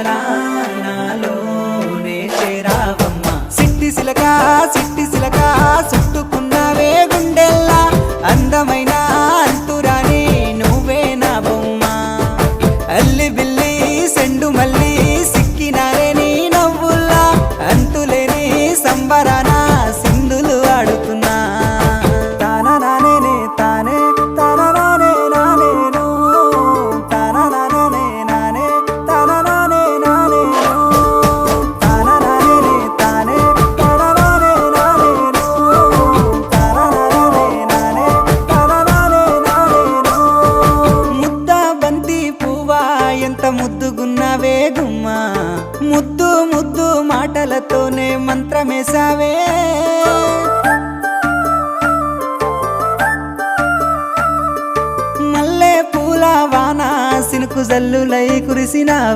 కలలా నాలోనే చేరావమ్మ సిట్టి సిలక చుట్టుకున్నావే గుండెల్లా అందమైన అంతురాని నువ్వే నా బొమ్మ అల్లి బిల్లి సెండు మల్లి సిక్కినారే నీ నవ్వుల్లా అంతులేని సంబరాన సింధులు ఆడుతున్నా తానా నానే తానే తానా నానే నానేను తానా నానే నానే తానా నానే నానేను తానా నానే తానే తానా నానే నానేను తానా నానే నానే తానా నానే నానేను ముద్ద బంతి పువ్వా ఎంత ముద్దుగున్నావే గుమ్మా ముద్దు ముద్దు మాటలతోనే మంత్రమేసావే మల్లె పూల వాన సినుకు జల్లులై కురిసినావే